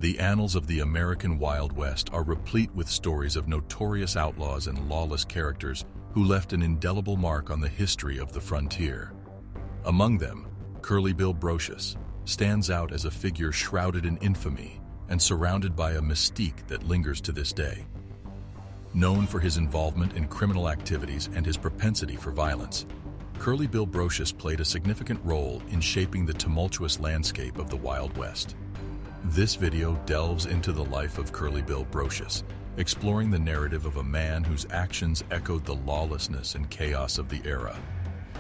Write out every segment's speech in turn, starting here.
The annals of the American Wild West are replete with stories of notorious outlaws and lawless characters who left an indelible mark on the history of the frontier. Among them, Curly Bill Brocius stands out as a figure shrouded in infamy and surrounded by a mystique that lingers to this day. Known for his involvement in criminal activities and his propensity for violence, Curly Bill Brocius played a significant role in shaping the tumultuous landscape of the Wild West. This video delves into the life of Curly Bill Brocius, exploring the narrative of a man whose actions echoed the lawlessness and chaos of the era.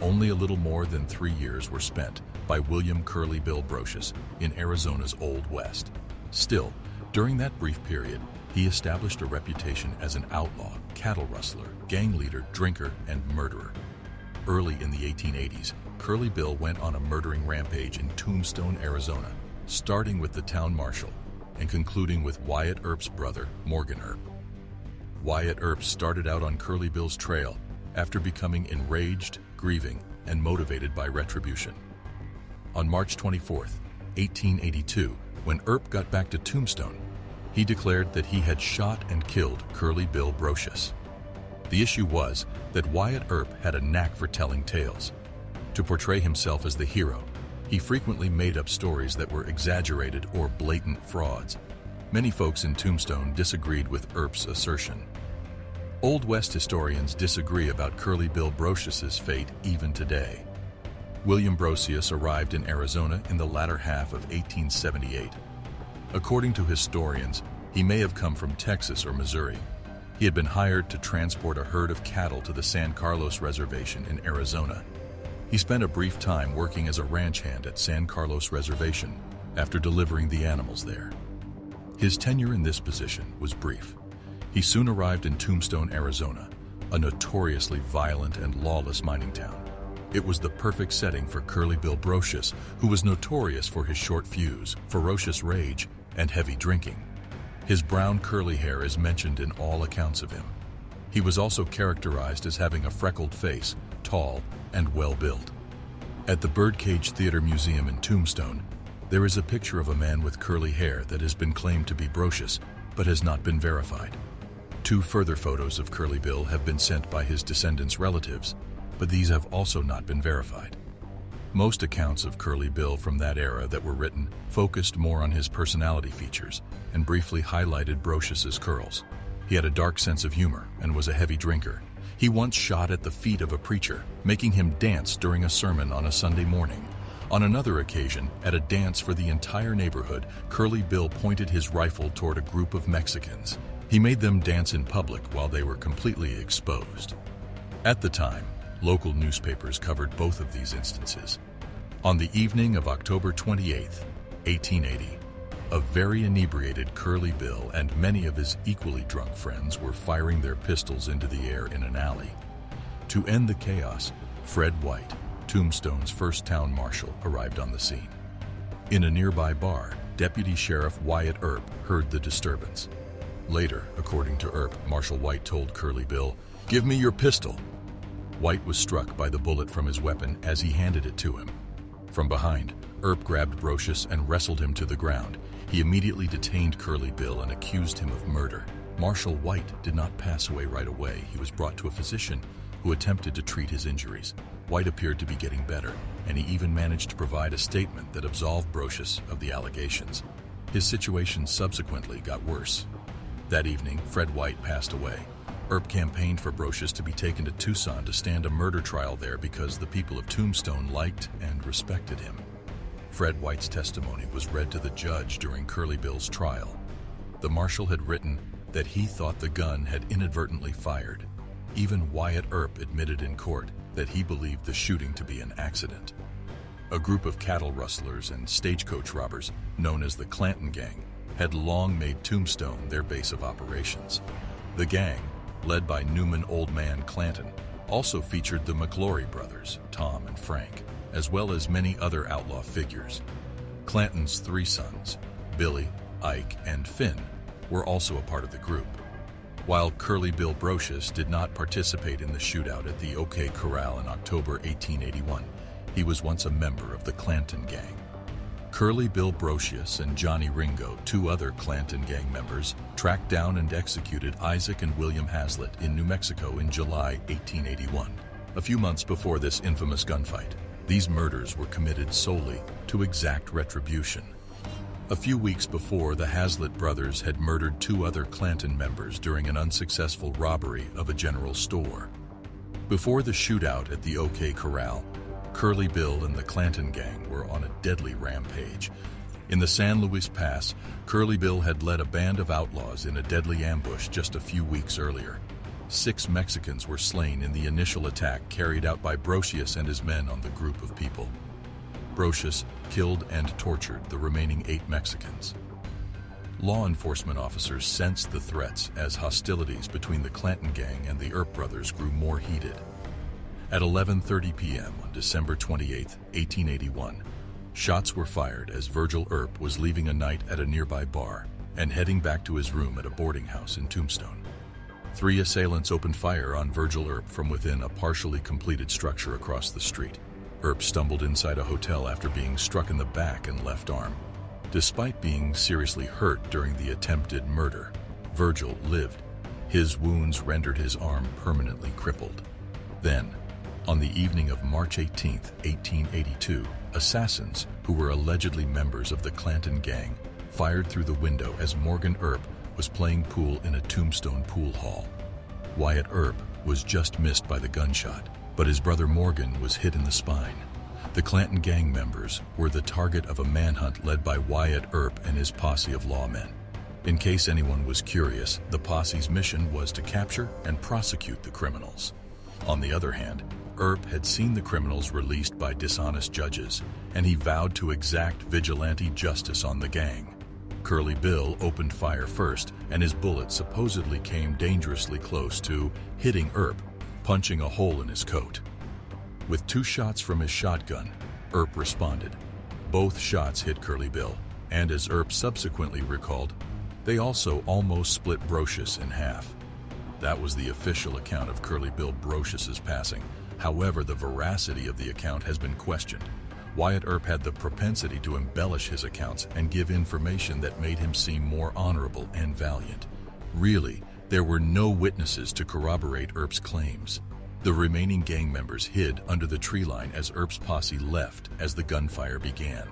Only a little more than 3 years were spent by William Curly Bill Brocius in Arizona's Old West. Still, during that brief period, he established a reputation as an outlaw, cattle rustler, gang leader, drinker, and murderer. Early in the 1880s, Curly Bill went on a murdering rampage in Tombstone, Arizona, starting with the town marshal and concluding with Wyatt Earp's brother, Morgan Earp. Wyatt Earp started out on Curly Bill's trail after becoming enraged, grieving, and motivated by retribution. On March 24, 1882, when Earp got back to Tombstone, he declared that he had shot and killed Curly Bill Brocius. The issue was that Wyatt Earp had a knack for telling tales. To portray himself as the hero, he frequently made up stories that were exaggerated or blatant frauds. Many folks in Tombstone disagreed with Earp's assertion. Old West historians disagree about Curly Bill Brocius's fate even today. William Brocius arrived in Arizona in the latter half of 1878. According to historians, he may have come from Texas or Missouri. He had been hired to transport a herd of cattle to the San Carlos Reservation in Arizona. He spent a brief time working as a ranch hand at San Carlos Reservation after delivering the animals there. His tenure in this position was brief. He soon arrived in Tombstone, Arizona, a notoriously violent and lawless mining town. It was the perfect setting for Curly Bill Brocius, who was notorious for his short fuse, ferocious rage, and heavy drinking. His brown curly hair is mentioned in all accounts of him. He was also characterized as having a freckled face, tall, and well-built. At the Birdcage Theater Museum in Tombstone, there is a picture of a man with curly hair that has been claimed to be Brocius, but has not been verified. 2 further photos of Curly Bill have been sent by his descendants' relatives, but these have also not been verified. Most accounts of Curly Bill from that era that were written focused more on his personality features and briefly highlighted Brocius's curls. He had a dark sense of humor and was a heavy drinker. He once shot at the feet of a preacher, making him dance during a sermon on a Sunday morning. On another occasion, at a dance for the entire neighborhood, Curly Bill pointed his rifle toward a group of Mexicans. He made them dance in public while they were completely exposed. At the time, local newspapers covered both of these instances. On the evening of October 28, 1880, a very inebriated Curly Bill and many of his equally drunk friends were firing their pistols into the air in an alley. To end the chaos, Fred White, Tombstone's first town marshal, arrived on the scene. In a nearby bar, Deputy Sheriff Wyatt Earp heard the disturbance. Later, according to Earp, Marshal White told Curly Bill, "Give me your pistol." White was struck by the bullet from his weapon as he handed it to him. From behind, Earp grabbed Brocius and wrestled him to the ground. He immediately detained Curly Bill and accused him of murder. Marshal White did not pass away right away. He was brought to a physician who attempted to treat his injuries. White appeared to be getting better, and he even managed to provide a statement that absolved Brocius of the allegations. His situation subsequently got worse. That evening, Fred White passed away. Earp campaigned for Brocius to be taken to Tucson to stand a murder trial there because the people of Tombstone liked and respected him. Fred White's testimony was read to the judge during Curly Bill's trial. The marshal had written that he thought the gun had inadvertently fired. Even Wyatt Earp admitted in court that he believed the shooting to be an accident. A group of cattle rustlers and stagecoach robbers, known as the Clanton Gang, had long made Tombstone their base of operations. The gang, led by Newman Old Man Clanton, also featured the McClory brothers, Tom and Frank, as well as many other outlaw figures. Clanton's 3 sons, Billy, Ike, and Finn, were also a part of the group. While Curly Bill Brocius did not participate in the shootout at the Corral in October 1881, he was once a member of the Clanton Gang. Curly Bill Brocius and Johnny Ringo, two other Clanton gang members, tracked down and executed Isaac and William Hazlitt in New Mexico in July 1881. A few months before this infamous gunfight, these murders were committed solely to exact retribution. A few weeks before, the Hazlitt brothers had murdered two other Clanton members during an unsuccessful robbery of a general store. Before the shootout at the OK Corral, Curly Bill and the Clanton gang were on a deadly rampage. In the San Luis Pass, Curly Bill had led a band of outlaws in a deadly ambush just a few weeks earlier. 6 Mexicans were slain in the initial attack carried out by Brocius and his men on the group of people. Brocius killed and tortured the remaining 8 Mexicans. Law enforcement officers sensed the threats as hostilities between the Clanton gang and the Earp brothers grew more heated. At 11:30 p.m. on December 28, 1881, shots were fired as Virgil Earp was leaving a night at a nearby bar and heading back to his room at a boarding house in Tombstone. 3 assailants opened fire on Virgil Earp from within a partially completed structure across the street. Earp stumbled inside a hotel after being struck in the back and left arm. Despite being seriously hurt during the attempted murder, Virgil lived. His wounds rendered his arm permanently crippled. Then, on the evening of March 18, 1882, assassins, who were allegedly members of the Clanton gang, fired through the window as Morgan Earp was playing pool in a Tombstone pool hall. Wyatt Earp was just missed by the gunshot, but his brother Morgan was hit in the spine. The Clanton gang members were the target of a manhunt led by Wyatt Earp and his posse of lawmen. In case anyone was curious, the posse's mission was to capture and prosecute the criminals. On the other hand, Earp had seen the criminals released by dishonest judges, and he vowed to exact vigilante justice on the gang. Curly Bill opened fire first, and his bullet supposedly came dangerously close to hitting Earp, punching a hole in his coat. With 2 shots from his shotgun, Earp responded. Both shots hit Curly Bill, and as Earp subsequently recalled, they also almost split Brocius in half. That was the official account of Curly Bill Brocius's passing. However, the veracity of the account has been questioned. Wyatt Earp had the propensity to embellish his accounts and give information that made him seem more honorable and valiant. Really, there were no witnesses to corroborate Earp's claims. The remaining gang members hid under the tree line as Earp's posse left as the gunfire began.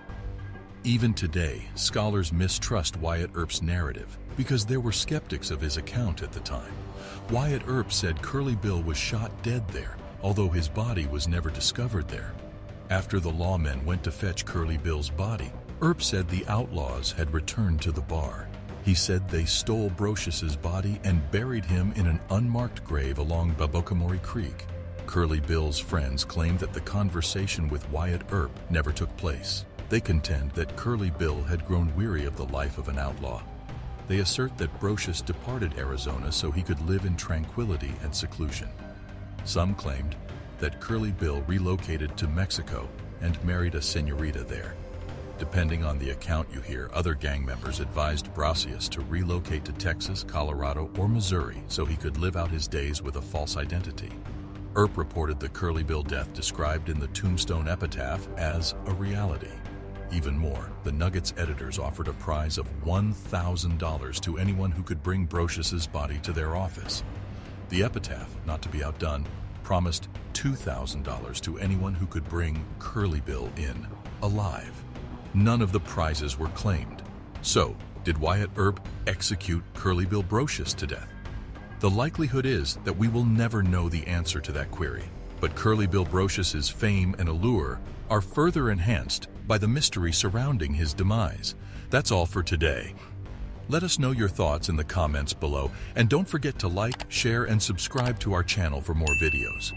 Even today, scholars mistrust Wyatt Earp's narrative because there were skeptics of his account at the time. Wyatt Earp said Curly Bill was shot dead there, although his body was never discovered there. After the lawmen went to fetch Curly Bill's body, Earp said the Outlaws had returned to the bar. He said they stole Brocius's body and buried him in an unmarked grave along Babocamori Creek. Curly Bill's friends claimed that the conversation with Wyatt Earp never took place. They contend that Curly Bill had grown weary of the life of an outlaw. They assert that Brocius departed Arizona so he could live in tranquility and seclusion. Some claimed that Curly Bill relocated to Mexico and married a senorita there. Depending on the account you hear, other gang members advised Brocius to relocate to Texas, Colorado, or Missouri so he could live out his days with a false identity. Earp reported the Curly Bill death described in the Tombstone epitaph as a reality. Even more, the Nuggets editors offered a prize of $1,000 to anyone who could bring Brocius's body to their office. The epitaph, not to be outdone, promised $2,000 to anyone who could bring Curly Bill in alive. None of the prizes were claimed. So, did Wyatt Earp execute Curly Bill Brocius to death? The likelihood is that we will never know the answer to that query, but Curly Bill Brocius's fame and allure are further enhanced by the mystery surrounding his demise. That's all for today. Let us know your thoughts in the comments below, and don't forget to like, share, and subscribe to our channel for more videos.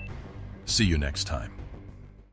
See you next time.